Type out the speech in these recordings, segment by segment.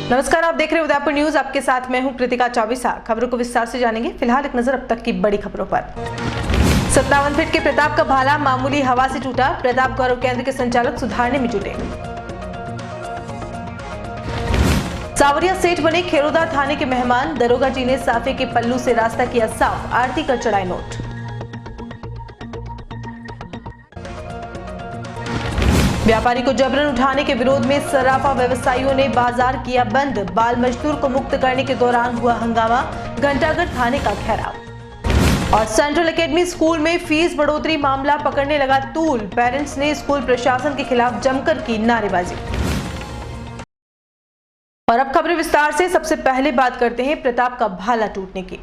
नमस्कार, आप देख रहे हैं उदयपुर न्यूज। आपके साथ मैं हूं कृतिका चौबीसा। खबरों को विस्तार से जानेंगे। फिलहाल एक नजर अब तक की बड़ी खबरों पर। 57 फीट के प्रताप का भाला मामूली हवा से टूटा। प्रताप गौरव केंद्र के संचालक सुधारने में जुटे। सावरिया सेठ बने खेरोदा थाने के मेहमान। दरोगा जी ने साफे के पल्लू से रास्ता किया साफ। आरती कर चढ़ाए नोट। व्यापारी को जबरन उठाने के विरोध में सराफा व्यवसायियों ने बाजार किया बंद। बाल मजदूर को मुक्त करने के दौरान हुआ हंगामा। घंटाघर थाने का घेराव। और सेंट्रल एकेडमी स्कूल में फीस बढ़ोतरी मामला पकड़ने लगा तूल। पेरेंट्स ने स्कूल प्रशासन के खिलाफ जमकर की नारेबाजी। और अब खबरें विस्तार से। सबसे पहले बात करते हैं प्रताप का भाला टूटने की।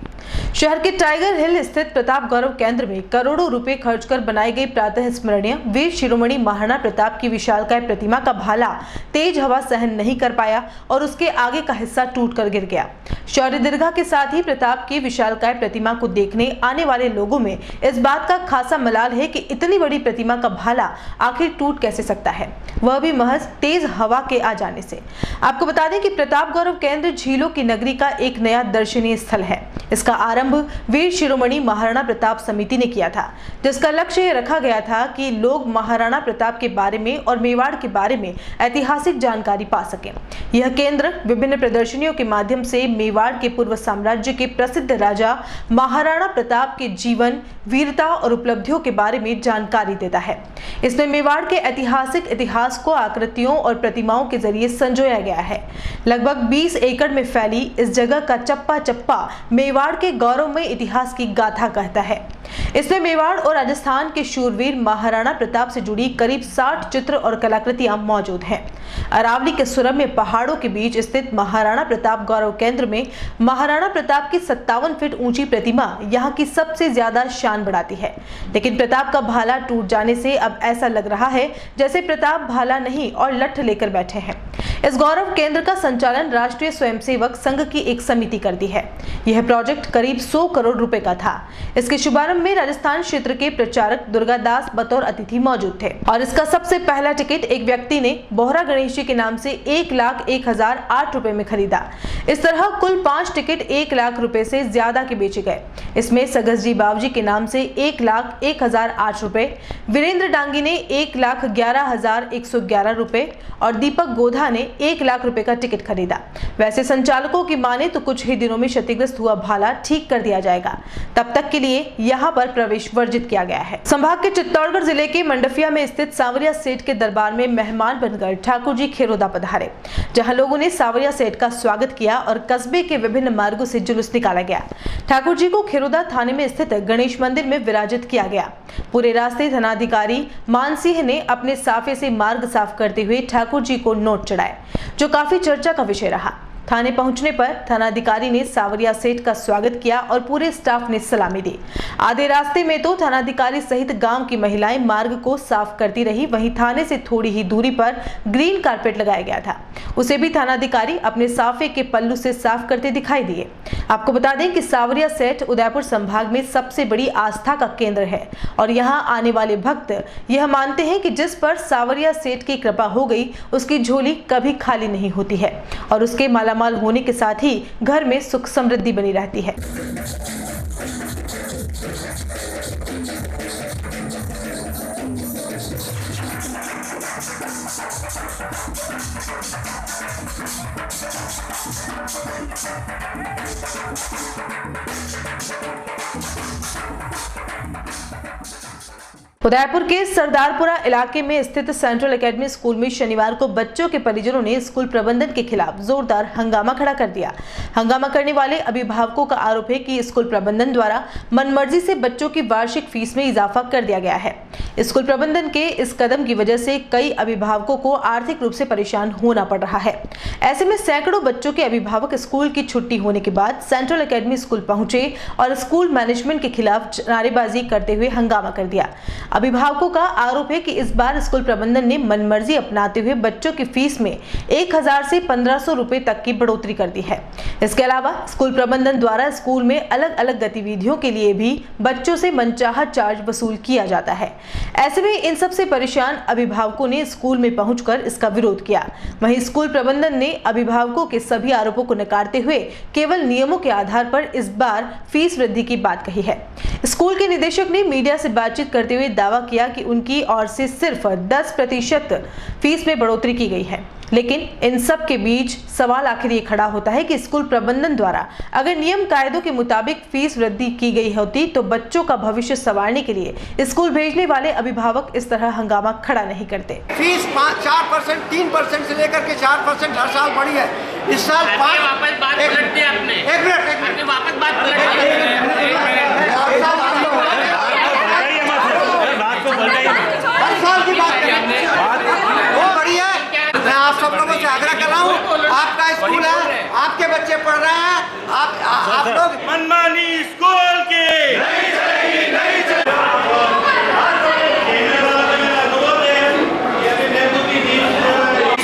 शहर के टाइगर हिल स्थित प्रताप गौरव केंद्र में करोड़ों रुपए खर्च कर बनाई गई प्रातः स्मरणीय वीर शिरोमणि महाराणा प्रताप की विशालकाय प्रतिमा का भाला तेज हवा सहन नहीं कर पाया और उसके आगे का हिस्सा टूटकर गिर गया। शौर्य दीर्घा के साथ ही प्रताप की विशालकाय प्रतिमा को देखने आने वाले लोगों में इस बात का खासा मलाल है कि इतनी बड़ी प्रतिमा का भाला आखिर टूट कैसे सकता है, वह भी महज तेज हवा के आ जाने से। आपको बता दें कि प्रताप गौरव केंद्र झीलों की नगरी का एक नया दर्शनीय स्थल है। इसका आरंभ वीर शिरोमणि महाराणा प्रताप समिति ने किया था, जिसका लक्ष्य यह रखा गया था कि लोग महाराणा प्रताप के बारे में और मेवाड़ के बारे में ऐतिहासिक जानकारी पा सकें। यह केंद्र विभिन्न प्रदर्शनियों के माध्यम से मेवाड़ के पूर्व साम्राज्य के प्रसिद्ध राजा महाराणा प्रताप के जीवन, वीरता और उपलब्धियों के बारे में जानकारी देता है। इसमें मेवाड़ के ऐतिहासिक इतिहास को आकृतियों और प्रतिमाओं के जरिए संजोया गया है। लगभग 20 एकड़ में फैली इस जगह का चप्पा चप्पा मेवाड़ के गौरवमय इतिहास की गाथा कहता है। इसमें मेवाड़ और राजस्थान के शूरवीर महाराणा प्रताप से जुड़ी करीब 60 चित्र और कलाकृतियां मौजूद हैं। अरावली के सुरम्य पहाड़ों के बीच स्थित महाराणा प्रताप गौरव केंद्र में महाराणा प्रताप की 57 फीट ऊंची प्रतिमा यहां की सबसे ज्यादा शान बढ़ाती है। लेकिन प्रताप का भाला टूट जाने से अब ऐसा लग रहा है जैसे प्रताप भाला नहीं और लठ लेकर बैठे हैं। इस गौरव केंद्र का संचालन राष्ट्रीय स्वयंसेवक संघ की एक समिति करती है। यह प्रोजेक्ट करीब 100 करोड़ रुपए का था। इसके शुभारंभ में राजस्थान क्षेत्र के प्रचारक दुर्गादास बतौर अतिथि मौजूद थे और इसका सबसे पहला टिकट एक व्यक्ति ने बोहरा गणेश जी के नाम से 1,01,008 रुपए में खरीदा। इस तरह कुल 5 टिकट 1 लाख रुपए से ज्यादा के बेचे गए। इसमें सगस जी बावजी के नाम से 1,01,008 रुपए, वीरेंद्र डांगी ने 1,11,111 रुपए और दीपक गोधा ने 1 लाख रुपए का टिकट खरीदा। वैसे संचालकों की माने तो कुछ ही दिनों में क्षतिग्रस्त हुआ भाला ठीक कर दिया जाएगा। तब तक के लिए यहाँ पर प्रवेश वर्जित किया गया है। संभाग के चित्तौड़गढ़ जिले के मंडफिया में स्थित सावरिया सेठ के दरबार में मेहमान बनकर ठाकुर जी खेरोदा पधारे, जहाँ लोगों ने सावरिया सेठ का स्वागत किया और कस्बे के विभिन्न मार्गों से जुलूस निकाला गया। ठाकुर जी को खेरोदा थाने में स्थित गणेश मंदिर में विराजित किया गया। पूरे रास्ते थानाधिकारी मानसिंह ने अपने साफे से मार्ग साफ करते हुए ठाकुर जी को नोट चढ़ाए, जो काफी चर्चा का विषय रहा। थाने पहुंचने पर थानाधिकारी ने सावरिया सेठ का स्वागत किया और पूरे स्टाफ ने सलामी दी। आधे रास्ते में तो थानाधिकारी सहित गांव की महिलाएं मार्ग को साफ करती रही। वहीं थाने से थोड़ी ही दूरी पर ग्रीन कारपेट लगाया गया था, उसे भी थानाधिकारी अपने साफे के पल्लू से साफ करते दिखाई दिए। आपको बता दें कि सावरिया सेठ उदयपुर संभाग में सबसे बड़ी आस्था का केंद्र है और यहाँ आने वाले भक्त यह मानते हैं कि जिस पर सावरिया सेठ की कृपा हो गई उसकी झोली कभी खाली नहीं होती है और उसके मालामाल होने के साथ ही घर में सुख समृद्धि बनी रहती है। उदयपुर के सरदारपुरा इलाके में स्थित सेंट्रल एकेडमी स्कूल में शनिवार को बच्चों के परिजनों ने स्कूल प्रबंधन के खिलाफ जोरदार हंगामा खड़ा कर दिया। हंगामा करने वाले अभिभावकों का आरोप है कि स्कूल प्रबंधन द्वारा मनमर्जी से बच्चों की वार्षिक फीस में इजाफा कर दिया गया है। स्कूल प्रबंधन के इस कदम की वजह से कई अभिभावकों को आर्थिक रूप से परेशान होना पड़ रहा है। ऐसे में सैकड़ों बच्चों के अभिभावक स्कूल की छुट्टी होने के बाद सेंट्रल एकेडमी स्कूल पहुंचे और स्कूल मैनेजमेंट के खिलाफ नारेबाजी करते हुए हंगामा कर दिया। अभिभावकों का आरोप है कि इस बार स्कूल प्रबंधन ने मनमर्जी अपनाते हुए बच्चों की फीस में 1000 से 1500 रुपए तक की बढ़ोतरी कर दी है। इसके अलावा स्कूल प्रबंधन द्वारा स्कूल में अलग अलग गतिविधियों के लिए भी बच्चों से मनचाहा चार्ज वसूल किया जाता है। ऐसे में इन सबसे परेशान अभिभावकों ने स्कूल में पहुंचकर इसका विरोध किया। वहीं स्कूल प्रबंधन ने अभिभावकों के सभी आरोपों को नकारते हुए केवल नियमों के आधार पर इस बार फीस वृद्धि की बात कही है। स्कूल के निदेशक ने मीडिया से बातचीत करते हुए दावा किया कि उनकी ओर से सिर्फ 10% फीस में बढ़ोतरी की गई है। लेकिन इन सब के बीच सवाल आखिर ये खड़ा होता है कि स्कूल प्रबंधन द्वारा अगर नियम कायदों के मुताबिक फीस वृद्धि की गई होती तो बच्चों का भविष्य संवारने के लिए स्कूल भेजने वाले अभिभावक इस तरह हंगामा खड़ा नहीं करते। फीस 4%, 3% से लेकर के 4% हर साल बढ़ी है। इस साल वापस बात पलट दी आपने। एक मिनट वापस बात पलट दी। हर साल की बात वो बढ़ी है। मैं आप सब लोगों से आग्रह कर रहा हूँ, आपका स्कूल है, आपके बच्चे पढ़ रहे हैं, आप लोग मनमानी स्कूल की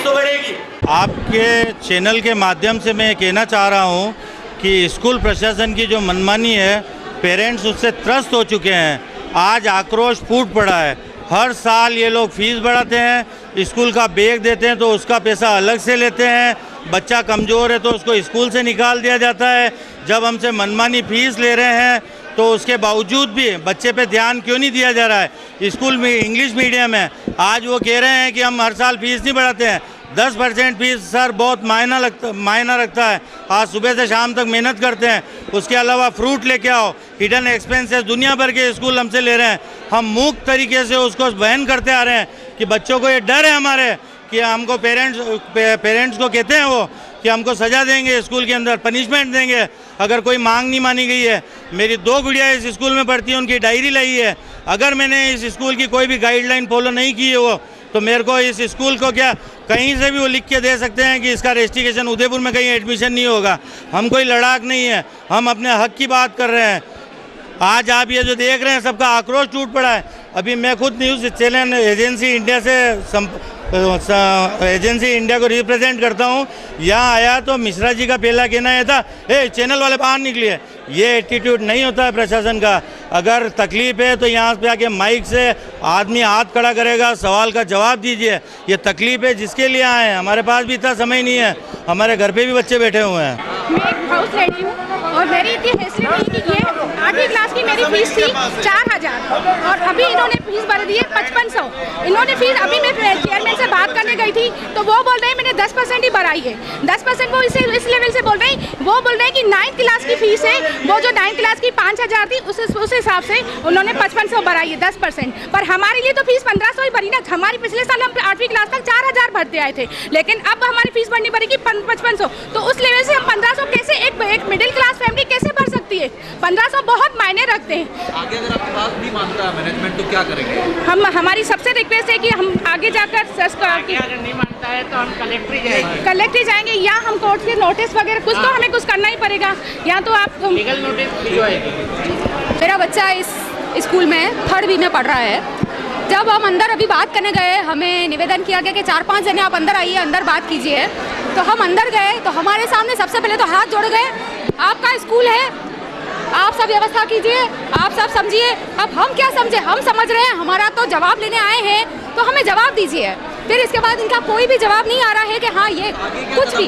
तो बढ़ेगी। आपके चैनल के माध्यम से मैं कहना चाह रहा हूँ कि स्कूल प्रशासन की जो मनमानी है, पेरेंट्स उससे त्रस्त हो चुके हैं। आज आक्रोश फूट पड़ा है। हर साल ये लोग फीस बढ़ाते हैं, स्कूल का बैग देते हैं तो उसका पैसा अलग से लेते हैं। बच्चा कमज़ोर है तो उसको स्कूल से निकाल दिया जाता है। जब हमसे मनमानी फीस ले रहे हैं तो उसके बावजूद भी बच्चे पे ध्यान क्यों नहीं दिया जा रहा है। स्कूल में इंग्लिश मीडियम है, आज वो कह रहे हैं कि हम हर साल फीस नहीं बढ़ाते हैं। 10% फीस सर बहुत मायना रखता है। आज सुबह से शाम तक मेहनत करते हैं, उसके अलावा फ्रूट लेके आओ, हिडन एक्सपेंसेस दुनिया भर के स्कूल हमसे ले रहे हैं। हम मुक्त तरीके से उसको वहन करते आ रहे हैं कि बच्चों को ये डर है हमारे कि हमको पेरेंट्स को कहते हैं वो कि हमको सज़ा देंगे, स्कूल के अंदर पनिशमेंट देंगे अगर कोई मांग नहीं मानी गई है। मेरी 2 गुड़िया इस स्कूल में पढ़ती हैं, उनकी डायरी लाई है। अगर मैंने इस स्कूल की कोई भी गाइडलाइन फॉलो नहीं की है वो तो मेरे को इस स्कूल को क्या कहीं से भी वो लिख के दे सकते हैं कि इसका रेजिस्ट्रेशन उदयपुर में कहीं एडमिशन नहीं होगा। हम कोई लड़ाक नहीं है, हम अपने हक की बात कर रहे हैं। आज आप ये जो देख रहे हैं सबका आक्रोश टूट पड़ा है। अभी मैं खुद न्यूज़ चैनल एजेंसी इंडिया को रिप्रेजेंट करता हूँ। यहाँ आया तो मिश्रा जी का पहला कहना यह था, चैनल वाले बाहर निकलिए। ये एटीट्यूड नहीं होता है प्रशासन का। अगर तकलीफ है तो यहाँ पे आके माइक से आदमी हाथ खड़ा करेगा, सवाल का जवाब दीजिए। ये तकलीफ है जिसके लिए आए हैं। हमारे पास भी इतना समय नहीं है, हमारे घर पे भी बच्चे बैठे हुए हैं। मैं एक हाउस लेडी हूँ और मेरी इतनी हैसियत नहीं कि ये 8वीं क्लास की मेरी फीस थी 4000 और अभी इन्होंने फीस भर दी है 5500। इन्होंने फीस अभी मैं चेयरमैन से बात करने गई थी तो वो बोल रहे हैं मैंने 10% ही बढ़ाई है। 10% वो इस लेवल से बोल रहे हैं। वो बोल रहे हैं कि 9th क्लास की फीस है, वो जो 9th क्लास की 5000 थी उस हिसाब से उन्होंने 5500 बढ़ाई है 10%। पर हमारे लिए तो फीस 1500 ही भरी ना। हमारी पिछले साल हम 8वीं क्लास तक 4000 भरते आए थे, लेकिन अब हमारी फीस भरनी पड़ेगी 5500। तो उस लेवल से हम 1500 कैसे एक मिडिल क्लास फैमिली कैसे भर सकती है। 1500 बहुत मायने रखते हैं। आगे अगर आपकी बात नहीं मानता है मैनेजमेंट तो क्या करेंगे? हमारी सबसे रिक्वेस्ट है कि हम आगे जाकर अगर नहीं मानता है तो हम कलेक्ट्री जाएंगे या हम कोर्ट के नोटिस वगैरह कुछ तो हमें कुछ करना ही पड़ेगा। या तो आप लीगल नोटिस भिजवाएगी। मेरा बच्चा इस स्कूल में 3rd बी में पढ़ रहा है। जब हम अंदर अभी बात करने गए, हमें निवेदन किया गया कि 4-5 जने आप अंदर आइए, अंदर बात कीजिए। तो हम अंदर गए तो हमारे सामने सबसे पहले तो हाथ जोड़ गए, आपका स्कूल है, आप सब व्यवस्था कीजिए, आप सब समझिए। अब हम क्या समझे, हम समझ रहे हैं, हमारा तो जवाब लेने आए हैं तो हमें जवाब दीजिए। फिर इसके बाद इनका कोई भी जवाब नहीं आ रहा है कि हाँ ये कुछ भी।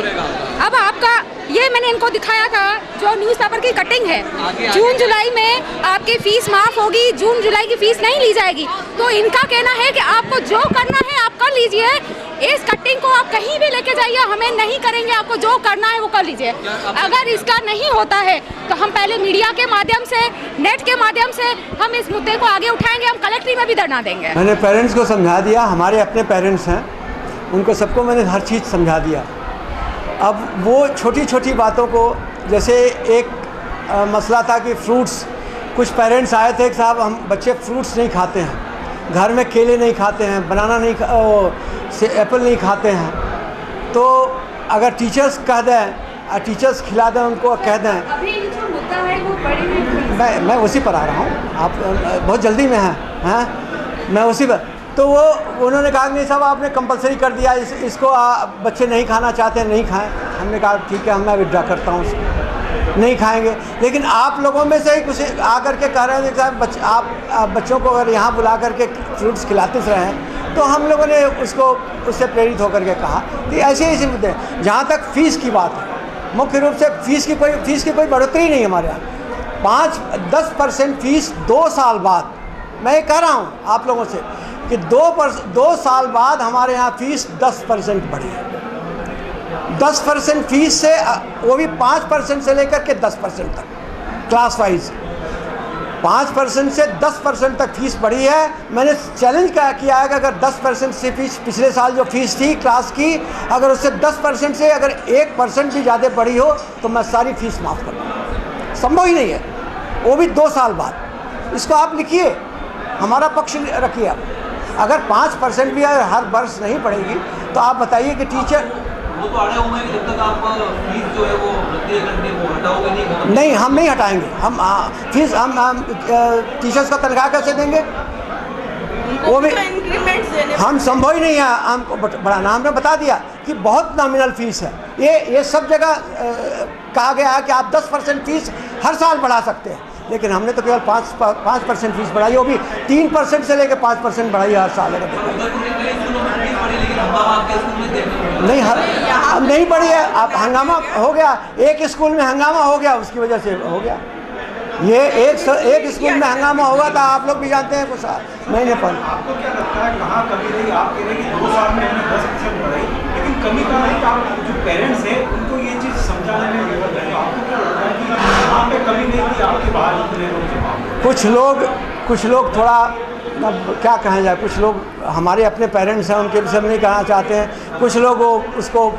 अब आपका ये मैंने इनको दिखाया था जो न्यूज़पेपर की कटिंग है। जून जुलाई में आपकी फीस माफ़ होगी, जून जुलाई की फीस नहीं ली जाएगी। तो इनका कहना है कि आपको जो करना है आप कर लीजिए, इस कटिंग को आप कहीं भी लेके जाइए, हमें नहीं करेंगे, आपको जो करना है वो कर लीजिए। अगर इसका नहीं होता है तो हम पहले मीडिया के माध्यम से, नेट के माध्यम से हम इस मुद्दे को आगे उठाएंगे, हम कलेक्ट्री में भी धरना देंगे। मैंने पेरेंट्स को समझा दिया, हमारे अपने पेरेंट्स हैं, उनको सबको मैंने हर चीज़ समझा दिया। अब वो छोटी छोटी बातों को, जैसे एक मसला था कि फ्रूट्स, कुछ पेरेंट्स आए थे कि साहब हम बच्चे फ्रूट्स नहीं खाते हैं, घर में केले नहीं खाते हैं, बनाना नहीं एप्पल नहीं खाते हैं। तो अगर टीचर्स कह दें, टीचर्स खिला दें, उनको कह दें। अभी जो मुद्दा है वो बड़ी मैं उसी पर आ रहा हूँ, आप बहुत जल्दी में हैं। मैं उसी पर तो वो उन्होंने कहा नहीं साहब आपने कंपलसरी कर दिया इसको बच्चे नहीं खाना चाहते हैं नहीं खाएं। हमने कहा ठीक है मैं विड्रॉ करता हूँ उसको, नहीं खाएंगे। लेकिन आप लोगों में से ही कुछ आकर के कह रहे हैं साहब आप बच्चों को अगर यहाँ बुला करके फ्रूट्स खिलाते रहे हैं, तो हम लोगों ने उससे प्रेरित होकर के कहा कि ऐसे मुद्दे। जहाँ तक फ़ीस की बात है, मुख्य रूप से फ़ीस की कोई बढ़ोतरी नहीं हमारे यहाँ। 5-10% फ़ीस 2 साल बाद, मैं ये कह रहा हूँ आप लोगों से कि 2 साल बाद हमारे यहाँ फ़ीस 10% बढ़ी है। 10% फ़ीस से, वो भी 5% से लेकर के 10% तक क्लास वाइज, 5% से 10% तक फ़ीस बढ़ी है। मैंने चैलेंज किया है कि अगर 10% से फ़ीस, पिछले साल जो फ़ीस थी क्लास की, अगर उससे 10% से अगर 1% भी ज़्यादा बढ़ी हो तो मैं सारी फ़ीस माफ़ कर दूँगा। संभव ही नहीं है, वो भी 2 साल बाद। इसको आप लिखिए, हमारा पक्ष रखिए आप। अगर 5% भी अगर हर वर्ष नहीं पड़ेगी तो आप बताइए कि टीचर वो तो अड़े हुए हैं कि जब तक आप फीस जो है वो रद्दी करने वो हटाओगे नहीं। नहीं, हम नहीं हटाएंगे। हम फीस हम टीचर्स का तनख्वाह कैसे देंगे, वो भी हम संभव ही नहीं है। हमको बड़ा नाम ने बता दिया कि बहुत नॉमिनल फ़ीस है। ये सब जगह कहा गया है कि आप 10% फ़ीस हर साल बढ़ा सकते हैं, लेकिन हमने तो केवल 5% फ़ीस बढ़ाई, वो भी 3% से लेकर 5% बढ़ाई हर साल। अगर नहीं, अब नहीं बढ़ी है। अब हंगामा हो गया, एक स्कूल में हंगामा हो गया, उसकी वजह से हो गया। ये एक स्कूल में हंगामा हुआ था, आप लोग भी जानते हैं कुछ महीने पर। आपको क्या लगता है कहाँ कमी रही? आप कह रहे हैं कि 2 साल में हमने 10% बढ़ाई, लेकिन कमी कहाँ रही? आप जो पेरेंट्स हैं उनको ये चीज़ समझाने में विफल रहे। आपको क्या लगता है कि वहाँ पे कमी नहीं थी आपके बाहर निकले लोग जवाब? कुछ लोग थोड़ा, अब क्या कहा जाए, कुछ लोग हमारे अपने पेरेंट्स हैं, उनके विषय में नहीं कहना चाहते हैं। कुछ लोग उसको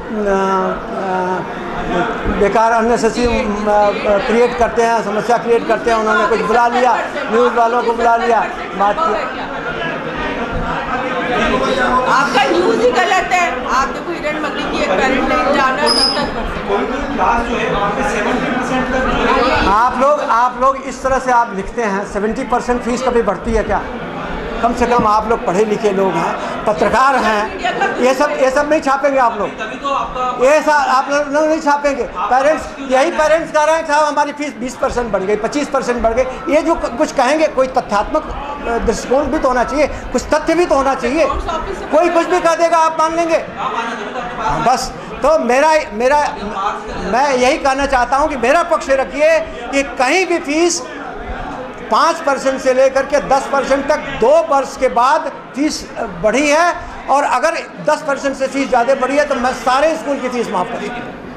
बेकार अननेसेसरी क्रिएट करते हैं, समस्या क्रिएट करते हैं। उन्होंने कुछ बुला लिया, न्यूज़ वालों को बुला लिया, बात की। आपका न्यूज़ ही गलत है। आप देखो हिरणमंगली की एक पेरेंट ने जाना कोई क्लास जो है वहाँ पे 70% तक जो है। आप लोग इस तरह से आप लिखते हैं 70% फ़ीस कभी बढ़ती है क्या? कम से कम आप लोग पढ़े लिखे लोग हैं, पत्रकार हैं, ये सब नहीं छापेंगे आप लोग। ये सब आप लोग नहीं छापेंगे। यही पेरेंट्स कह रहे हैं साहब हमारी फ़ीस 20% बढ़ गई, 25% बढ़ गई। ये जो कुछ कहेंगे, कोई तथ्यात्मक दृष्टिकोण भी तो होना चाहिए, कुछ तथ्य भी तो होना चाहिए। कोई कुछ भी कह देगा आप मान लेंगे बस। तो मैं यही कहना चाहता हूँ कि मेरा पक्ष रखिए कि कहीं भी फ़ीस 5% से लेकर के 10% तक 2 वर्ष के बाद फीस बढ़ी है, और अगर 10% से फीस ज़्यादा बढ़ी है तो मैं सारे स्कूल की फीस माफ़ करूँगी।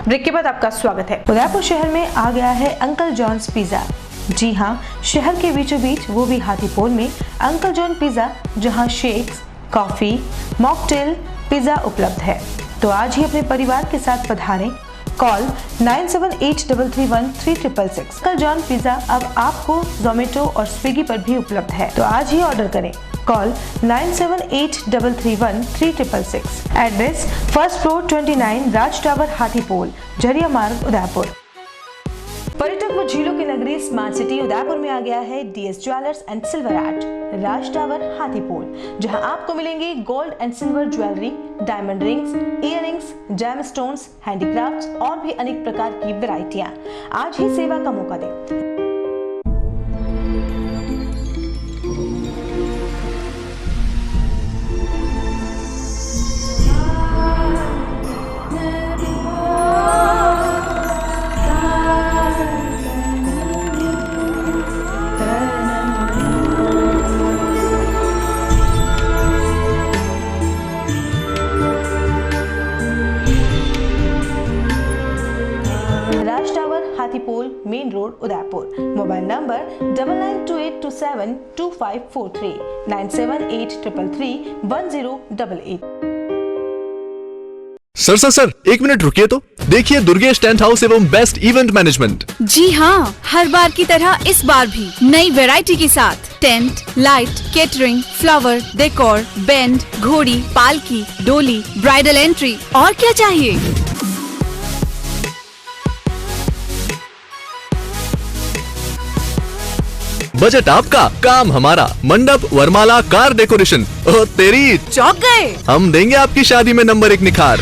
ब्रेक के बाद आपका स्वागत है। उदयपुर शहर में आ गया है अंकल जॉन्स पिज़्ज़ा। जी हाँ, शहर के बीचों बीच, वो भी हाथीपोल में अंकल जॉन पिज़्ज़ा, जहाँ शेक्स, कॉफ़ी, मॉकटेल, पिज़्ज़ा उपलब्ध है। तो आज ही अपने परिवार के साथ पधारें। कॉल 9783313666। अंकल जॉन पिज़्ज़ा अब आपको जोमेटो और स्विगी पर भी उपलब्ध है, तो आज ही ऑर्डर करें। कॉल 9783313666। एड्रेस फर्स्ट फ्लोर 29 राज टावर हाथीपोल, झरिया मार्ग, उदयपुर। पर्यटक व झीलों की नगरी स्मार्ट सिटी उदयपुर में आ गया है DS jewellers and silver art, Raj tower Hathipol, जहां आपको मिलेंगे gold and silver jewellery, diamond rings, earrings, gem stones, handicrafts और भी अनेक प्रकार की वैरायटियां। आज ही सेवा का मौका दें। Hathipol main road Udaipur. Mobile number 9928272543 9783331088। Sir 1 minute रुकिए तो देखिए दुर्गेश टेंट हाउस एवं बेस्ट इवेंट मैनेजमेंट। जी हाँ, हर बार की तरह इस बार भी नई वैरायटी के साथ tent, light, catering, flower, decor, band, घोड़ी, पालकी, डोली, ब्राइडल एंट्री और क्या चाहिए। बजट आपका, काम हमारा। मंडप वरमाला कार डेकोरेशन। ओ तेरी, चौंक गए। हम देंगे आपकी शादी में नंबर 1 निखार।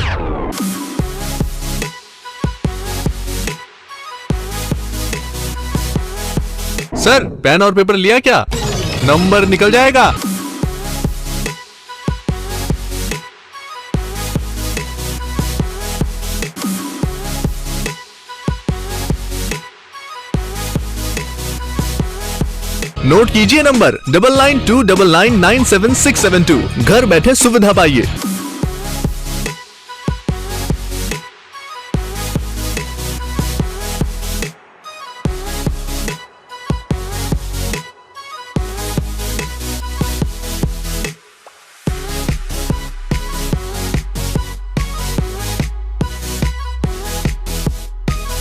सर, पेन और पेपर लिया क्या? नंबर निकल जाएगा। नोट कीजिए नंबर 9929999672। घर बैठे सुविधा पाइए।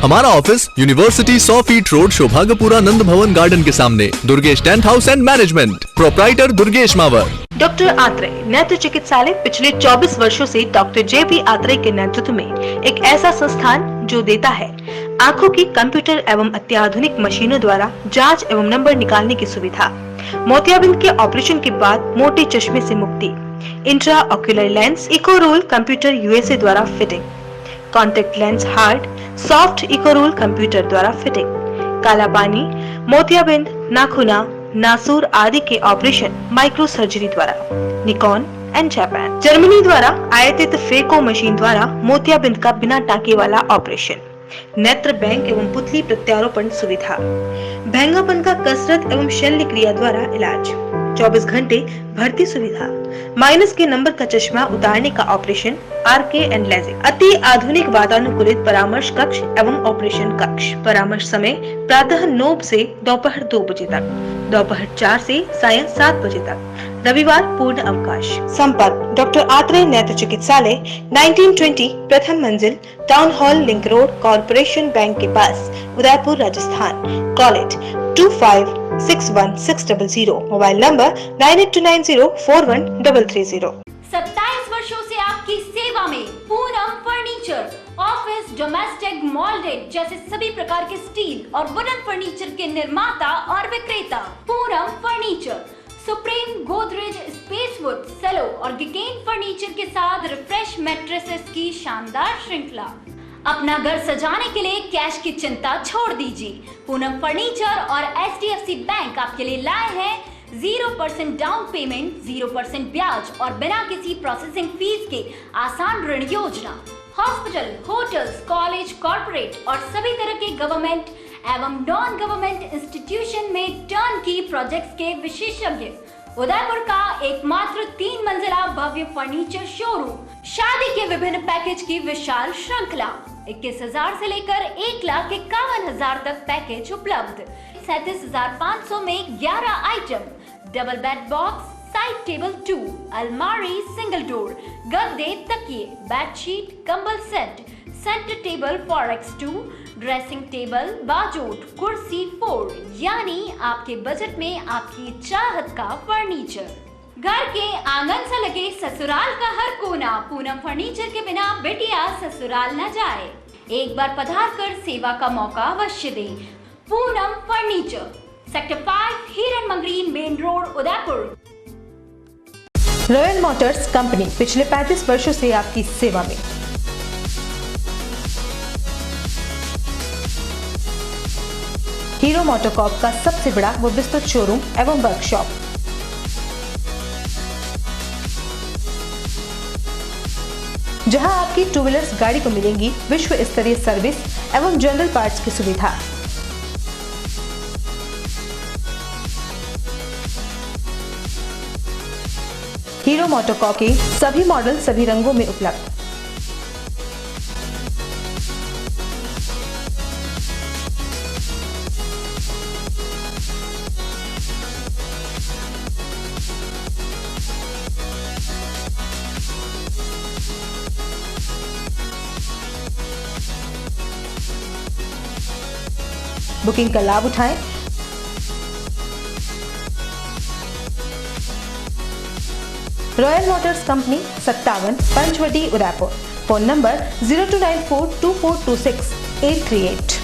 हमारा ऑफिस यूनिवर्सिटी 100 फीट रोड, सौभाग्यपुरा नंद भवन गार्डन के सामने। Durgesh tent house and management, proprietor Durgesh Mawar. Doctor Atreya नेत्र चिकित्सालय पिछले 24 वर्षों से डॉक्टर जे.बी. आत्रेय के नेतृत्व में एक ऐसा संस्थान जो देता है आंखों की कंप्यूटर एवं अत्याधुनिक मशीनों द्वारा जांच एवं नंबर निकालने की सुविधा, मोतियाबिंद के ऑपरेशन के बाद मोटे चश्मे से मुक्ति, intra ocular lens eco roll computer USA द्वारा fitting, contact lens hard soft eco roll computer द्वारा फिटिंग, काला पानी, मोतियाबिंद, नाखूना, नासूर आदि के ऑपरेशन माइक्रो सर्जरी द्वारा, निकॉन एंड जापान, जर्मनी द्वारा आयातित फेको मशीन द्वारा मोतियाबिंद का बिना टाँके वाला ऑपरेशन, नेत्र बैंक एवं पुतली प्रत्यारोपण सुविधा, भंगापन का कसरत एवं शल्य क्रिया द्वारा इलाज, 24 घंटे भर्ती सुविधा, माइनस के नंबर का चश्मा उतारने का ऑपरेशन, आरके एंड लेजिक, अति आधुनिक वातानुकूलित परामर्श कक्ष एवं ऑपरेशन कक्ष। परामर्श समय प्रातः 9 से दोपहर 2 बजे तक, दोपहर 4 से सायं 7 बजे तक, रविवार पूर्ण अवकाश। संपर्क डॉक्टर आत्रेय नेत्र चिकित्सालय 1920 प्रथम मंजिल, town hall link road, corporation bank के पास, Udaipur Rajasthan. College 25616000, mobile number 9829041330। 27 वर्षों से आपकी सेवा में Poonam furniture, office, domestic, moulded जैसे सभी प्रकार के स्टील और वुडन फर्नीचर के निर्माता और विक्रेता। पूनम फर्नीचर सुप्रीम, गोदरेज, स्पेसवुड, सेलो और गिगेन फर्नीचर के साथ रिफ्रेश मैट्रेसेस की शानदार श्रृंखला। अपना घर सजाने के लिए कैश की चिंता छोड़ दीजिए। पूनम फर्नीचर और HDFC बैंक आपके लिए लाए हैं 0% डाउन पेमेंट, 0% ब्याज और बिना किसी प्रोसेसिंग फीस के आसान ऋण योजना। हॉस्पिटल, होटल्स, कॉलेज, कॉर्पोरेट और सभी तरह के गवर्नमेंट एवं नॉन गवर्नमेंट इंस्टीट्यूशन में टर्न की प्रोजेक्ट्स के विशेषज्ञ। उदयपुर का एकमात्र 3 मंजिला भव्य फर्नीचर शोरूम। शादी के विभिन्न पैकेज की विशाल श्रृंखला। 21,000 से लेकर 1,51,000 तक पैकेज उपलब्ध। 37,500 में 11 item, double bed box, side table 2, अलमारी, सिंगल डोर, गद्दे, तकिए, बेडशीट, कंबल set, centre table 4x2, dressing table, बाजूट, कुर्सी 4, यानी आपके बजट में आपकी चाहत का फर्नीचर। घर के आंगन से लगे ससुराल का हर कोना। पूनम फर्नीचर के बिना बेटिया ससुराल न जाए। एक बार पधार कर सेवा का मौका अवश्य दें। पूनम फर्नीचर, सेक्टर 5, हिरन Mangri, main road, Udaipur. Royal motors company पिछले 35 वर्षों से आपकी सेवा में। हीरो मोटोकॉर्प का सबसे बड़ा व विस्तृत शोरूम एवं वर्कशॉप। जहां आपकी 2 व्हीलर्स गाड़ी को मिलेंगी विश्व स्तरीय सर्विस एवं जनरल पार्ट्स की सुविधा। हीरो मोटोकॉर्प के सभी मॉडल सभी रंगों में उपलब्ध। बुकिंग का लाभ उठाएं। Royal motors company 57 Panchvati Udaipur. Phone number 02942426 838।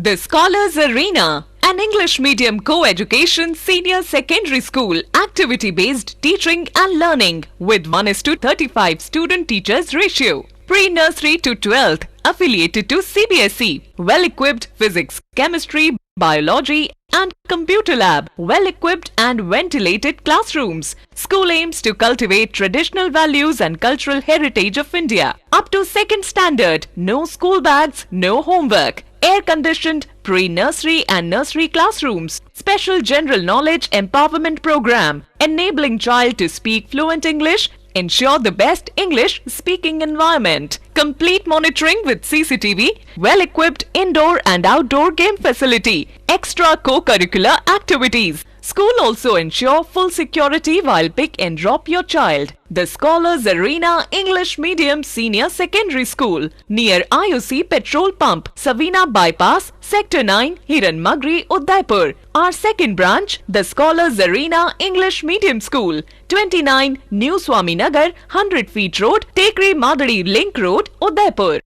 The Scholars Arena, an English medium co-education senior secondary school, activity-based teaching and learning with 1:35 student-teachers ratio. Pre-nursery to 12th, affiliated to CBSE. Well-equipped physics, chemistry, biology and computer lab. Well-equipped and ventilated classrooms. School aims to cultivate traditional values and cultural heritage of India. Up to 2nd standard, no school bags, no homework. Air-conditioned pre-nursery and nursery classrooms. Special general knowledge empowerment program, enabling child to speak fluent English. Ensure the best English speaking environment. Complete monitoring with CCTV. Well-equipped indoor and outdoor game facility. Extra co-curricular activities. School also ensure full security while pick and drop your child. The Scholars Arena English Medium Senior Secondary School near IOC Petrol Pump, Savina Bypass, Sector 9, Hiran Magri, Udaipur. Our second branch, the Scholars Arena English Medium School, 29 New Swaminagar, 100 Feet Road, Tekri Madari Link Road, Udaipur.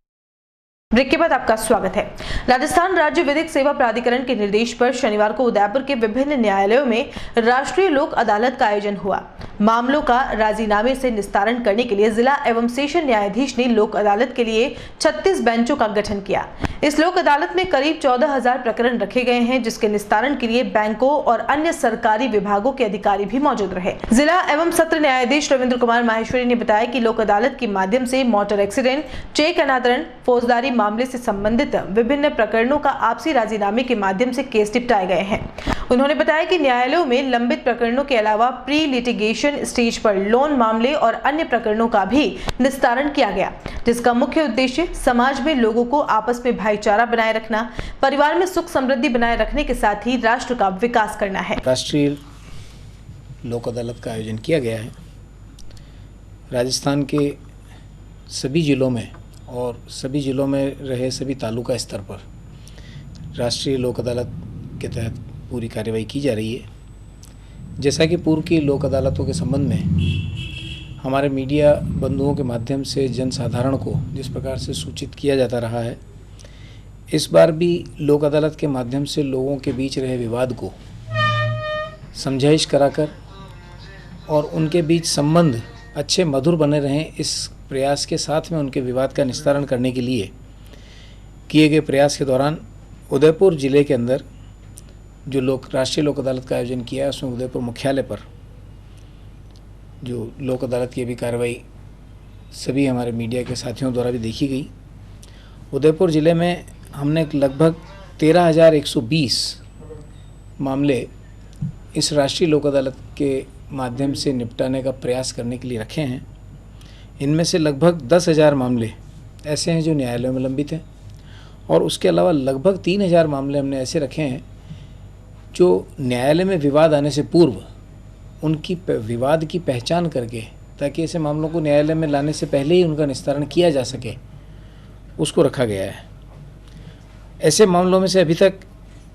Break के बाद आपका स्वागत है। राजस्थान राज्य विधिक सेवा प्राधिकरण के निर्देश पर शनिवार को उदयपुर के विभिन्न न्यायालयों में राष्ट्रीय लोक अदालत का आयोजन हुआ। मामलों का राजीनामे से निस्तारण करने के लिए जिला एवं सेशन न्यायाधीश ने लोक अदालत के लिए 36 बेंचों का गठन किया। इस लोक अदालत में करीब 14,000 प्रकरण रखे गए हैं, जिसके निस्तारण के लिए बैंकों और अन्य सरकारी विभागों के अधिकारी भी मौजूद रहे। जिला एवं सत्र न्यायाधीश रविंद्र कुमार माहेश्वरी ने बताया कि लोक अदालत के माध्यम से मोटर एक्सीडेंट, चेक अनादरण, फौजदारी मामले से संबंधित विभिन्न प्रकरणों का आपसी राजीनामे के माध्यम से केस निपटाए गए हैं। उन्होंने बताया कि न्यायालयों में लंबित प्रकरणों के अलावा प्री लिटिगेशन स्टेज पर लोन मामले और अन्य प्रकरणों का भी निस्तारण किया गया, जिसका मुख्य उद्देश्य समाज में लोगों को आपस में भाईचारा बनाए रखना, परिवार में सुख समृद्धि बनाए रखने के साथ ही राष्ट्र का विकास करना है। राष्ट्रीय लोक अदालत का आयोजन किया गया है। राजस्थान के सभी जिलों में और सभी जिलों में रहे सभी तालुका स्तर पर राष्ट्रीय लोक अदालत के तहत पूरी कार्यवाही की जा रही है। जैसा कि पूर्व की लोक अदालतों के संबंध में हमारे मीडिया बंधुओं के माध्यम से जनसाधारण को जिस प्रकार से सूचित किया जाता रहा है, इस बार भी लोक अदालत के माध्यम से लोगों के बीच रहे विवाद को समझाइश कराकर और उनके बीच संबंध अच्छे मधुर बने रहें, इस प्रयास के साथ में उनके विवाद का निस्तारण करने के लिए किए गए प्रयास के दौरान उदयपुर ज़िले के अंदर जो राष्ट्रीय लोक अदालत का आयोजन किया है, उसमें उदयपुर मुख्यालय पर जो लोक अदालत की अभी कार्रवाई सभी हमारे मीडिया के साथियों द्वारा भी देखी गई। उदयपुर ज़िले में हमने लगभग 13,120 मामले इस राष्ट्रीय लोक अदालत के माध्यम से निपटाने का प्रयास करने के लिए रखे हैं। इनमें से लगभग 10,000 मामले ऐसे हैं जो न्यायालयों में लंबित हैं और उसके अलावा लगभग 3,000 मामले हमने ऐसे रखे हैं जो न्यायालय में विवाद आने से पूर्व उनकी विवाद की पहचान करके, ताकि ऐसे मामलों को न्यायालय में लाने से पहले ही उनका निस्तारण किया जा सके, उसको रखा गया है। ऐसे मामलों में से अभी तक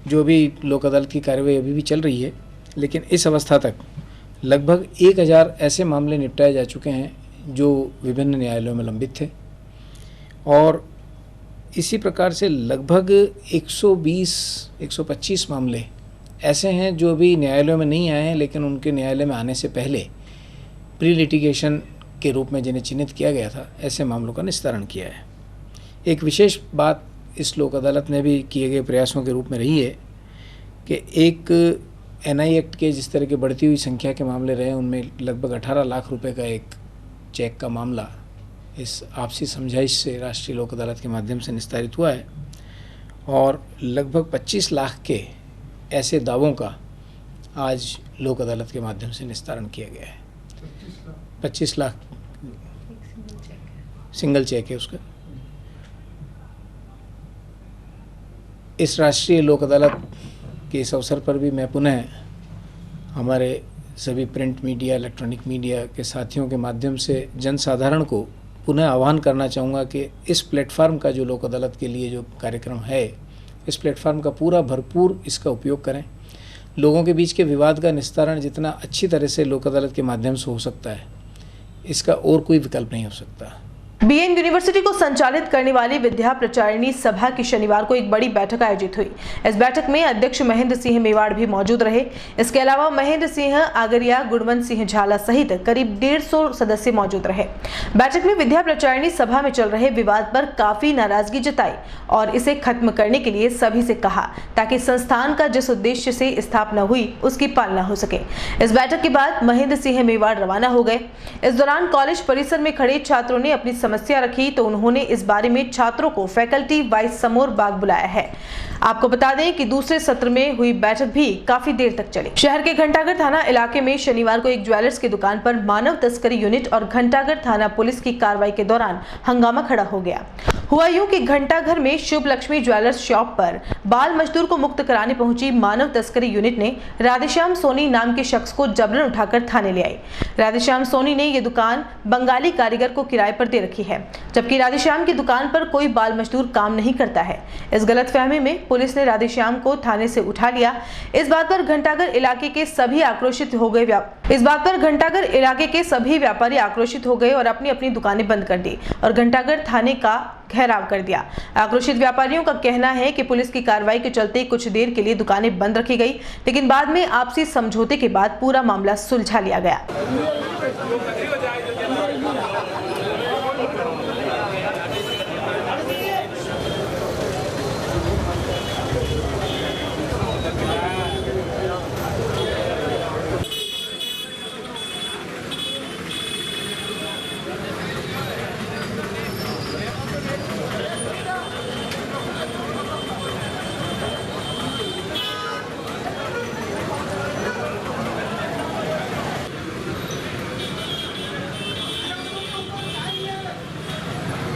जो भी लोक अदालत की कार्रवाई अभी भी चल रही है, लेकिन इस अवस्था तक लगभग 1,000 ऐसे मामले निपटाए जा चुके हैं जो विभिन्न न्यायालयों में लंबित थे और इसी प्रकार से लगभग 120-125 मामले ऐसे हैं जो अभी न्यायालयों में नहीं आए हैं, लेकिन उनके न्यायालय में आने से पहले प्री लिटिगेशन के रूप में जिन्हें चिन्हित किया गया था, ऐसे मामलों का निस्तारण किया है। एक विशेष बात इस लोक अदालत में भी किए गए प्रयासों के रूप में रही है कि एक NI एक्ट के जिस तरह की बढ़ती हुई संख्या के मामले रहे, उनमें लगभग 18 लाख रुपए का एक चेक का मामला इस आपसी समझाइश से राष्ट्रीय लोक अदालत के माध्यम से निस्तारित हुआ है और लगभग 25 लाख के ऐसे दावों का आज लोक अदालत के माध्यम से निस्तारण किया गया है। 25 लाख सिंगल चेक है उसका। इस राष्ट्रीय लोक अदालत के इस अवसर पर भी मैं पुनः हमारे सभी प्रिंट मीडिया, इलेक्ट्रॉनिक मीडिया के साथियों के माध्यम से जनसाधारण को पुनः आह्वान करना चाहूँगा कि इस प्लेटफार्म का जो लोक अदालत के लिए जो कार्यक्रम है, इस प्लेटफार्म का पूरा भरपूर इसका उपयोग करें। लोगों के बीच के विवाद का निस्तारण जितना अच्छी तरह से लोक अदालत के माध्यम से हो सकता है, इसका और कोई विकल्प नहीं हो सकता। बीएन यूनिवर्सिटी को संचालित करने वाली विद्या प्रचारिणी सभा की शनिवार को एक बड़ी बैठक आयोजित हुई। इस बैठक में अध्यक्ष महेंद्र सिंह मेवाड़ भी मौजूद रहे। इसके अलावा महेंद्र सिंह आगरिया, गुणवंत सिंह झाला सहित करीब 150 सदस्य मौजूद रहे। बैठक में विद्या प्रचारिणी सभा में चल रहे विवाद पर काफी नाराजगी जताई और इसे खत्म करने के लिए सभी से कहा ताकि संस्थान का जिस उद्देश्य से स्थापना हुई उसकी पालना हो सके। इस बैठक के बाद महेंद्र सिंह मेवाड़ रवाना हो गए। इस दौरान कॉलेज परिसर में खड़े छात्रों ने अपनी समस्या रखी तो उन्होंने इस बारे में छात्रों को फैकल्टी वाइस समोर बाग बुलाया है। आपको बता दें कि दूसरे सत्र में हुई बैठक भी काफी देर तक चली। शहर के घंटाघर थाना इलाके में शनिवार को एक ज्वेलर्स की दुकान पर मानव तस्करी यूनिट और घंटाघर थाना पुलिस की कार्रवाई के दौरान हंगामा खड़ा हो गया। हुआ यूं कि घंटाघर में शुभ लक्ष्मी ज्वेलर्स शॉप पर बाल मजदूर को मुक्त कराने पहुंची मानव तस्करी यूनिट ने राधेश्याम सोनी नाम के शख्स को जबरन उठाकर थाने ले आई। राधेश्याम सोनी ने यह दुकान बंगाली कारीगर को किराए पर दे रखी है, जबकि राधेश्याम की दुकान पर कोई बाल मजदूर काम नहीं करता है। इस गलतफहमी में पुलिस ने राधेश्याम को थाने से उठा लिया। इस बात पर घंटाघर इलाके के सभी आक्रोशित हो गए और अपनी अपनी दुकानें बंद कर दी और घंटाघर थाने का घेराव कर दिया। आक्रोशित व्यापारियों का कहना है कि पुलिस की कार्रवाई के चलते कुछ देर के लिए दुकानें बंद रखी गई, लेकिन बाद में आपसी समझौते के बाद पूरा मामला सुलझा लिया गया।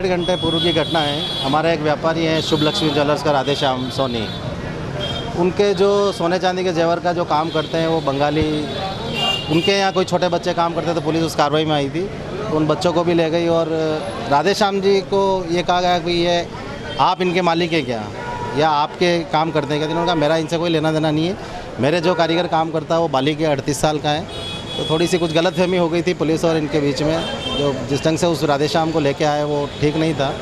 घंटे पूर्व की घटना है। हमारे एक व्यापारी हैं शुभ लक्ष्मी ज्वेलर्स का राधेश्याम सोनी, उनके जो सोने चांदी के जेवर का जो काम करते हैं वो बंगाली, उनके यहाँ कोई छोटे बच्चे काम करते तो पुलिस उस कार्रवाई में आई थी, तो उन बच्चों को भी ले गई और राधेश्याम जी को ये कहा गया कि ये आप इनके मालिक हैं क्या या आपके काम करते हैं क्या। उन्होंने कहा मेरा इनसे कोई लेना देना नहीं है, मेरे जो कारीगर काम करता है वो बालिग है, 38 साल का है। तो थोड़ी सी कुछ गलतफहमी हो गई थी पुलिस और इनके बीच में, जो जिस ढंग से उस राधेश्याम को लेके आए वो ठीक नहीं था,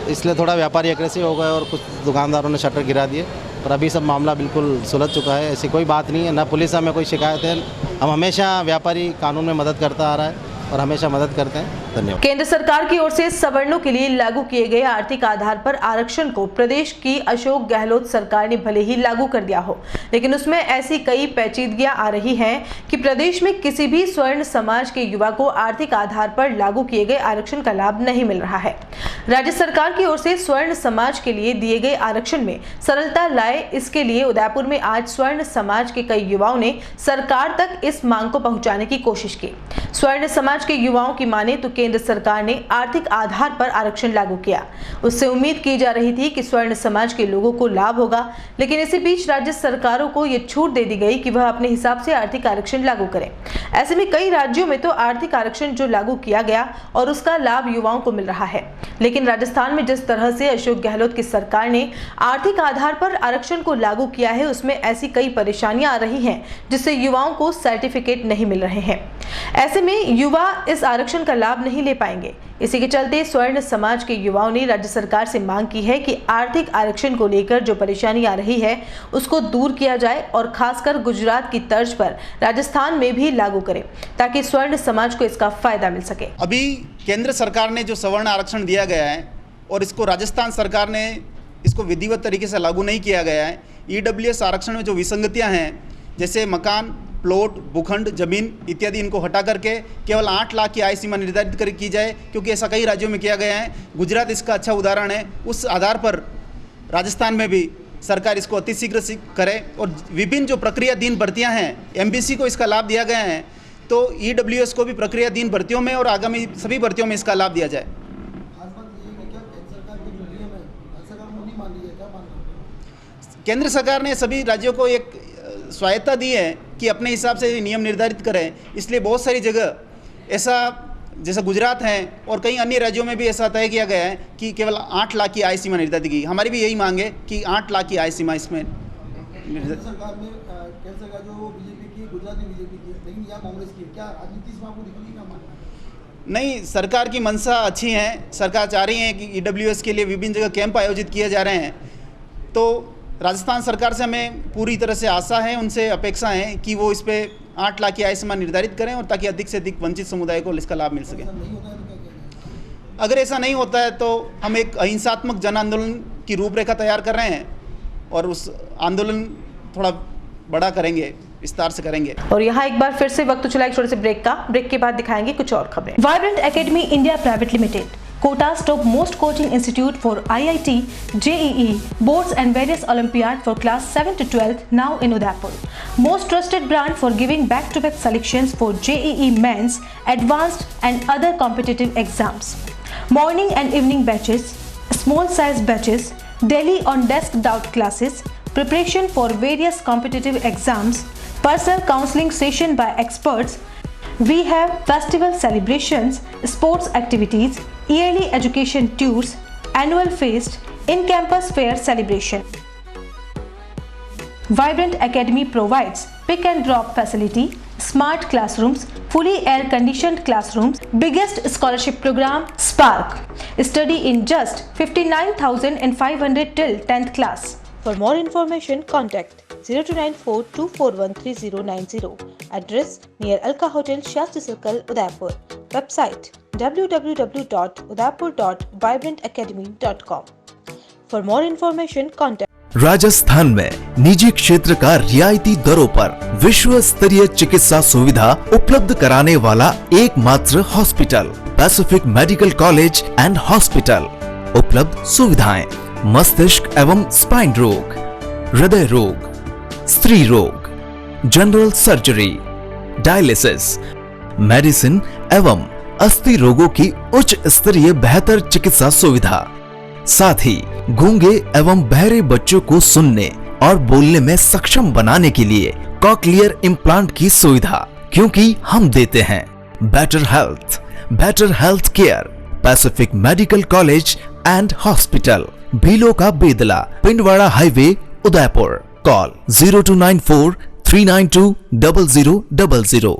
इसलिए थोड़ा व्यापारी एग्रेसिव हो गए और कुछ दुकानदारों ने शटर गिरा दिए। पर अभी सब मामला बिल्कुल सुलझ चुका है, ऐसी कोई बात नहीं है, ना पुलिस हमें कोई शिकायत है। हम हमेशा व्यापारी कानून में मदद करता आ रहा है और हमेशा मदद करते हैं। धन्यवाद। केंद्र सरकार की ओर से सवर्णों के लिए लागू किए गए आर्थिक आधार पर आरक्षण को प्रदेश की अशोक गहलोत सरकार ने भले ही लागू कर दिया हो, लेकिन उसमें ऐसी कई पेचीदगियां आ रही हैं कि प्रदेश में किसी भी स्वर्ण समाज के युवा को आर्थिक आधार पर लागू किए गए आरक्षण का लाभ नहीं मिल रहा है। राज्य सरकार की ओर से स्वर्ण समाज के लिए दिए गए आरक्षण में सरलता लाए, इसके लिए उदयपुर में आज स्वर्ण समाज के कई युवाओं ने सरकार तक इस मांग को पहुंचाने की कोशिश की। स्वर्ण समाज के युवाओं की माने तो केंद्र सरकार ने आर्थिक आधार पर आरक्षण लागू किया, उससे उम्मीद की जा रही थी कि स्वर्ण समाज के लोगों को लाभ होगा, लेकिन इसी बीच राज्य सरकारों को यह छूट दे दी गई कि वह अपने हिसाब से आर्थिक आरक्षण लागू करें। ऐसे में कई राज्यों में तो आर्थिक आरक्षण जो लागू किया गया और उसका लाभ युवाओं को मिल रहा है, लेकिन राजस्थान में जिस तरह से अशोक गहलोत की सरकार ने आर्थिक आधार पर आरक्षण को लागू किया है उसमें ऐसी कई परेशानियां आ रही हैं जिससे युवाओं को सर्टिफिकेट नहीं मिल रहे हैं। ऐसे में युवा इस आरक्षण का लाभ नहीं ले पाएंगे। इसी के चलते स्वर्ण समाज के युवाओं ने राज्य सरकार से मांग की है कि आर्थिक आरक्षण को लेकर जो परेशानी आ रही है उसको दूर किया जाए और खासकर गुजरात की तर्ज पर राजस्थान में भी लागू करें ताकि स्वर्ण समाज को इसका फायदा मिल सके। अभी केंद्र सरकार ने जो सवर्ण आरक्षण दिया गया है और इसको राजस्थान सरकार ने इसको विधिवत तरीके से लागू नहीं किया गया है। ईडब्ल्यूएस आरक्षण में जो विसंगतियां हैं, जैसे मकान, प्लॉट, भूखंड, जमीन इत्यादि, इनको हटा करके केवल 8 लाख की आय सीमा निर्धारित की जाए, क्योंकि ऐसा कई राज्यों में किया गया है। गुजरात इसका अच्छा उदाहरण है। उस आधार पर राजस्थान में भी सरकार इसको अतिशीघ्र करे और विभिन्न जो प्रक्रियाधीन भर्तियां हैं, एमबीसी को इसका लाभ दिया गया है, तो ईडब्ल्यूएस को भी प्रक्रियाधीन भर्तियों में और आगामी सभी भर्तियों में इसका लाभ दिया जाए। केंद्र सरकार ने सभी राज्यों को एक स्वायत्ता दी है कि अपने हिसाब से नियम निर्धारित करें, इसलिए बहुत सारी जगह ऐसा, जैसे गुजरात है और कई अन्य राज्यों में भी ऐसा तय किया गया है कि केवल 8 लाख की आय सीमा निर्धारित की। हमारी भी यही मांग है कि 8 लाख की आय सीमा इसमें सरकार में केंद्र सरकार जो बीजेपी की, गुजरात में बीजेपी की, लेकिन यहाँ कांग्रेस की, क्या राजनीति इसमें आपको दिखेगी? क्या मानना है? नहीं, सरकार की मंशा अच्छी है। सरकार चाह रही है कि EWS के लिए विभिन्न जगह कैंप आयोजित किए जा रहे हैं। तो राजस्थान सरकार से हमें पूरी तरह से आशा है, उनसे अपेक्षा है कि वो इस पे 8 लाख की आय सीमा निर्धारित करें और ताकि अधिक से अधिक वंचित समुदाय को इसका लाभ मिल सके। अगर ऐसा नहीं होता है तो हम एक अहिंसात्मक जन आंदोलन की रूपरेखा तैयार कर रहे हैं और उस आंदोलन थोड़ा बड़ा करेंगे, विस्तार से करेंगे। और यहाँ एक बार फिर से वक्त चला एक छोटे से ब्रेक का। ब्रेक के बाद दिखाएंगे कुछ और खबरें। Vibrant academy India private limited, Kota's top most coaching institute for IIT, JEE, boards and various Olympiad for class 7 to 12 now in Udaipur. Most trusted brand for giving back-to-back selections for JEE mains, advanced and other competitive exams. Morning and evening batches, small size batches, daily on-desk doubt classes, preparation for various competitive exams, personal counseling session by experts. We have festival celebrations, sports activities, yearly education tours, annual feast, in-campus fair celebration. Vibrant Academy provides pick and drop facility, smart classrooms, fully air-conditioned classrooms, biggest scholarship program Spark. Study in just 59,500 till 10th class. For more information, contact 0294 241 3090. Address near Alka Hotel, Shastri Circle, Udaipur. Website www.udaipur.vibrantacademy.com. For more information, contact. Rajasthan में निजी क्षेत्र का रियायती दरों पर विश्व स्तरीय चिकित्सा सुविधा उपलब्ध कराने वाला एकमात्र hospital Pacific medical college and hospital. उपलब्ध सुविधाएं मस्तिष्क एवं स्पाइन रोग, हृदय रोग, स्त्री रोग, जनरल सर्जरी, डायलिसिस, मेडिसिन एवं अस्थि रोगों की उच्च स्तरीय बेहतर चिकित्सा सुविधा। साथ ही गूंगे एवं बहरे बच्चों को सुनने और बोलने में सक्षम बनाने के लिए कॉक्लियर इम्प्लांट की सुविधा, क्योंकि हम देते हैं better health care. Pacific medical college and hospital, Bhilo का Bedla, Pindwara highway, Udaipur. Call 0294 392 0000।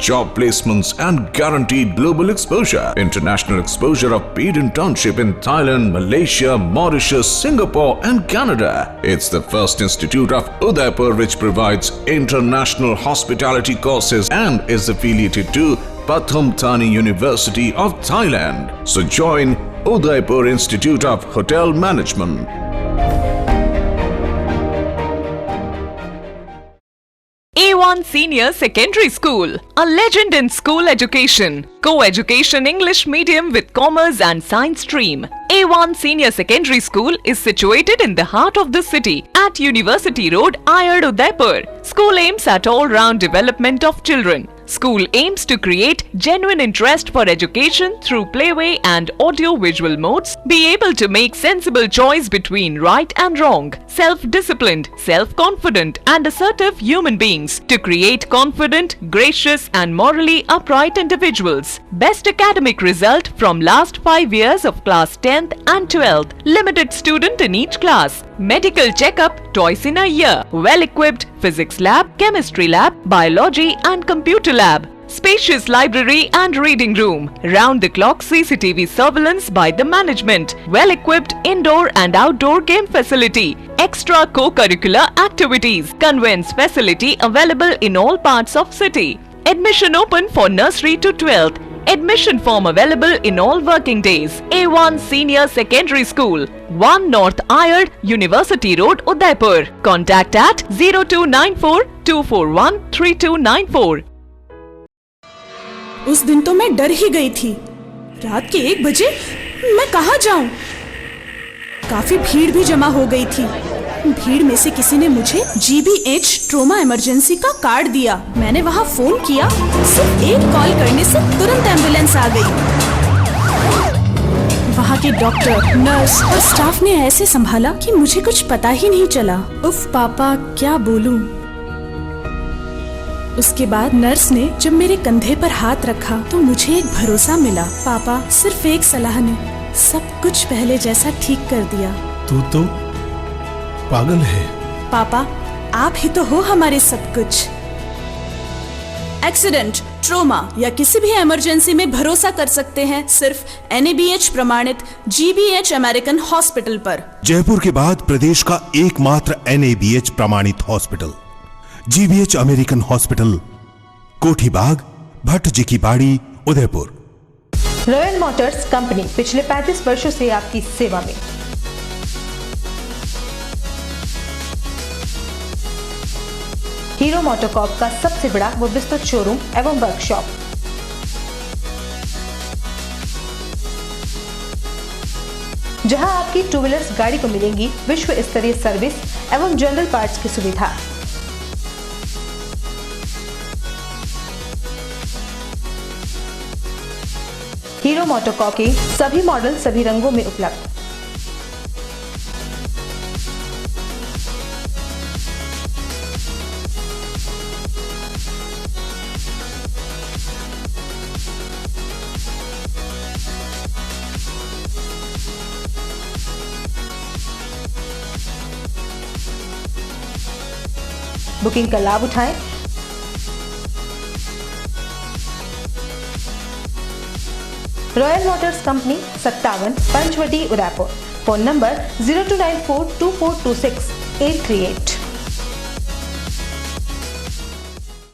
job placements and guaranteed global exposure. International exposure of paid internship in Thailand, Malaysia, Mauritius, Singapore and Canada. It's the first institute of Udaipur which provides international hospitality courses and is affiliated to Pathum Thani University of Thailand. So join Udaipur Institute of Hotel Management. A1 Senior Secondary School, a legend in school education. Co-education English medium with commerce and science stream. A1 Senior Secondary School is situated in the heart of the city at University Road, Ayad, Udaipur. School aims at all-round development of children. School aims to create genuine interest for education through playway and audio-visual modes, be able to make sensible choice between right and wrong, self-disciplined, self-confident and assertive human beings to create confident, gracious and morally upright individuals. Best academic result from last 5 years of class 10th and 12th. Limited student in each class. Medical checkup twice in a year. Well-equipped physics lab, chemistry lab, biology and computer lab. Spacious library and reading room. Round-the-clock CCTV surveillance by the management. Well-equipped indoor and outdoor game facility. Extra co-curricular activities. Conveyance facility available in all parts of city. Admission open for nursery to 12th. Admission form available in all working days. A1 Senior Secondary School, 1 North Ayad, University Road, Udaipur. Contact at 0294 241 3294. उस दिन तो मैं डर ही गई थी। रात के 1 बजे मैं कहाँ जाऊं? काफी भीड़ भी जमा हो गई थी। भीड़ में से किसी ने मुझे GBH ट्रोमा इमरजेंसी का कार्ड दिया। मैंने वहाँ फोन किया, सिर्फ एक कॉल करने से तुरंत एम्बुलेंस आ गई। वहाँ के डॉक्टर, नर्स और स्टाफ ने ऐसे संभाला कि मुझे कुछ पता ही नहीं चला। उफ पापा, क्या बोलूं। उसके बाद नर्स ने जब मेरे कंधे पर हाथ रखा तो मुझे एक भरोसा मिला। पापा, सिर्फ एक सलाह ने सब कुछ पहले जैसा ठीक कर दिया। तू तो पागल है। पापा, आप ही तो हो हमारे सब कुछ। एक्सीडेंट, ट्रोमा या किसी भी इमरजेंसी में भरोसा कर सकते हैं सिर्फ NABH प्रमाणित GBH अमेरिकन हॉस्पिटल पर। जयपुर के बाद प्रदेश का एकमात्र NABH प्रमाणित hospital GBH American hospital, Kothibagh, Bhatt ji की Bari, Udaipur. Royal motors company पिछले 35 वर्षों से आपकी सेवा में। हीरो मोटोकॉर्प का सबसे बड़ा व विस्तृत शोरूम एवं वर्कशॉप। जहां आपकी टू व्हीलर्स गाड़ी को मिलेंगी विश्व स्तरीय सर्विस एवं जनरल पार्ट्स की सुविधा। हीरो मोटोकॉर्प के सभी मॉडल सभी रंगों में उपलब्ध। बुकिंग का लाभ उठाएं। Royal motors company 57 Panchvati Udaipur. Phone number 02942426-838।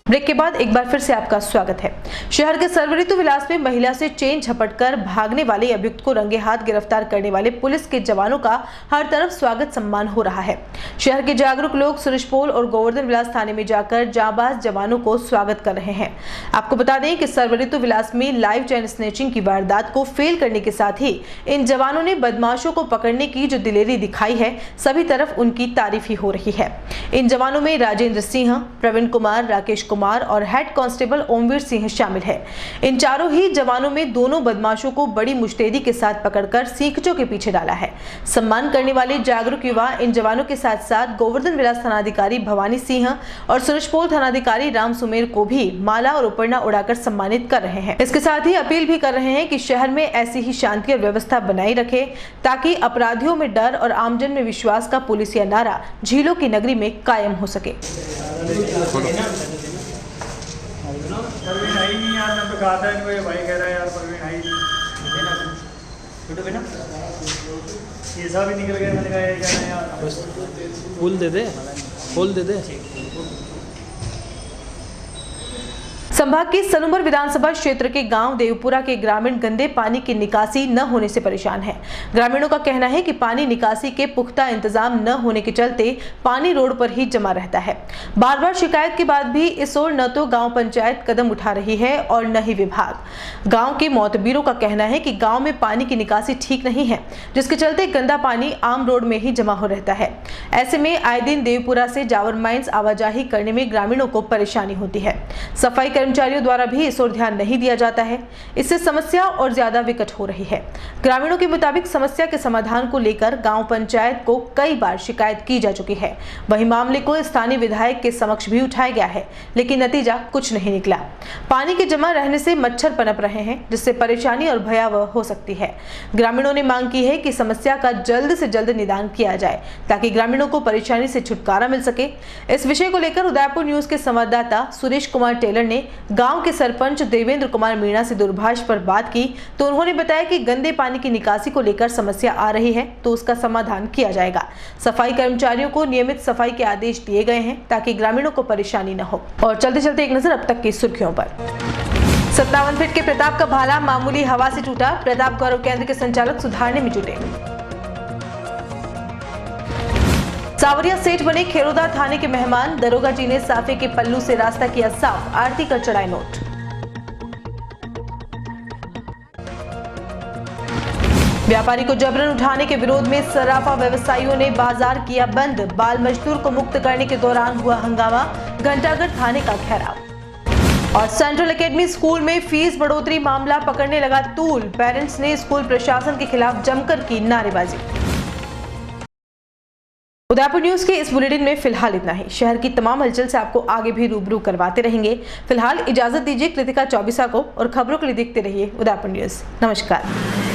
Break के बाद एक बार फिर से आपका स्वागत है। शहर के सर्व ऋतु विलास में महिला से चेन झपटकर भागने वाले अभियुक्त को रंगे हाथ गिरफ्तार करने वाले पुलिस के जवानों का हर तरफ स्वागत सम्मान हो रहा है। शहर के जागरूक लोग सुरजपोल और गोवर्धन विलास थाने में जाकर जांबाज जवानों को स्वागत कर रहे हैं। आपको बता दें कि सर्व ऋतु विलास में लाइव चेन स्नैचिंग की वारदात को फेल करने के साथ ही इन जवानों ने बदमाशों को पकड़ने की जो दिलेरी दिखाई है, सभी तरफ उनकी तारीफ ही हो रही है। इन जवानों में राजेंद्र सिंह, प्रवीण कुमार, राकेश कुमार और हेड कांस्टेबल ओमवीर सिंह शामिल है। इन चारों ही जवानों में दोनों बदमाशों को बड़ी मुस्तैदी के साथ पकड़कर सीखचों के पीछे डाला है। सम्मान करने वाले जागरूक युवा इन जवानों के साथ साथ गोवर्धन विलास थानाधिकारी भवानी सिंह और सुरजपोल थानाधिकारी राम सुमेर को भी माला और उपरना उड़ाकर सम्मानित कर रहे हैं। इसके साथ ही अपील भी कर रहे हैं कि शहर में ऐसी ही शांति और व्यवस्था बनाई रखे ताकि अपराधियों में डर और आमजन में विश्वास का पुलिसिया नारा झीलों की नगरी में कायम हो सके। परवीन आई नहीं यार, मैं तो कहा था इनको, ये भाई कह रहा है यार परवीन आई नहीं। ऐसा भी निकल गया, मैंने कहा ये क्या है यार, बस फूल दे दे, फूल दे दे। संभाग के सलूंबर विधानसभा क्षेत्र के गांव देवपुरा के ग्रामीण गंदे पानी की निकासी न होने से परेशान हैं। ग्रामीणों का कहना है कि पानी निकासी के पुख्ता इंतजाम न होने के चलते पानी रोड पर ही जमा रहता है। बार बार शिकायत के बाद भी इस ओर न तो गांव पंचायत कदम उठा रही है और न ही विभाग। गांव के मोतबीरों का कहना है कि गांव में पानी की निकासी ठीक नहीं है, जिसके चलते गंदा पानी आम रोड में ही जमा हो रहता है। ऐसे में आए दिन देवपुरा से जावर माइंस आवाजाही करने में ग्रामीणों को परेशानी होती है। सफाई कर्मचारियों द्वारा भी इस ओर ध्यान नहीं दिया जाता है। इससे समस्या और ज्यादा विकट हो रही है। ग्रामीणों के मुताबिक समस्या के समाधान को लेकर गांव पंचायत को कई बार शिकायत की जा चुकी है। वहीं मामले को स्थानीय विधायक के समक्ष भी उठाया गया है, लेकिन नतीजा कुछ नहीं निकला। पानी के जमा रहने से मच्छर पनप रहे हैं, जिससे परेशानी और भयावह हो सकती है। ग्रामीणों ने मांग की है कि समस्या का जल्द से जल्द निदान किया जाए ताकि ग्रामीणों को परेशानी से छुटकारा मिल सके। इस विषय को लेकर उदयपुर न्यूज के संवाददाता सुरेश कुमार टेलर ने गांव के सरपंच देवेंद्र कुमार मीणा से दूरभाष पर बात की तो उन्होंने बताया कि गंदे पानी की निकासी को लेकर समस्या आ रही है तो उसका समाधान किया जाएगा। सफाई कर्मचारियों को नियमित सफाई के आदेश दिए गए हैं ताकि ग्रामीणों को परेशानी न हो। और चलते चलते एक नजर अब तक की सुर्खियों पर। 57 फीट के प्रताप का भाला मामूली हवा से टूटा। प्रताप गौरव केंद्र के संचालक सुधारने में जुटे। सावरिया सेठ बने खेरोदा थाने के मेहमान। दरोगा जी ने साफे के पल्लू से रास्ता किया साफ, आरती कर चढ़ाए नोट। व्यापारी को जबरन उठाने के विरोध में सराफा व्यवसायियों ने बाजार किया बंद। बाल मजदूर को मुक्त करने के दौरान हुआ हंगामा, घंटाघर थाने का घेराव। और सेंट्रल एकेडमी स्कूल में फीस बढ़ोतरी मामला पकड़ने लगा तूल। पेरेंट्स ने स्कूल प्रशासन के खिलाफ जमकर की नारेबाजी। उदयपुर न्यूज के इस बुलेटिन में फिलहाल इतना ही। शहर की तमाम हलचल से आपको आगे भी रूबरू करवाते रहेंगे। फिलहाल इजाजत दीजिए कृतिका चौबीसा को और खबरों के लिए देखते रहिए उदयपुर न्यूज। नमस्कार।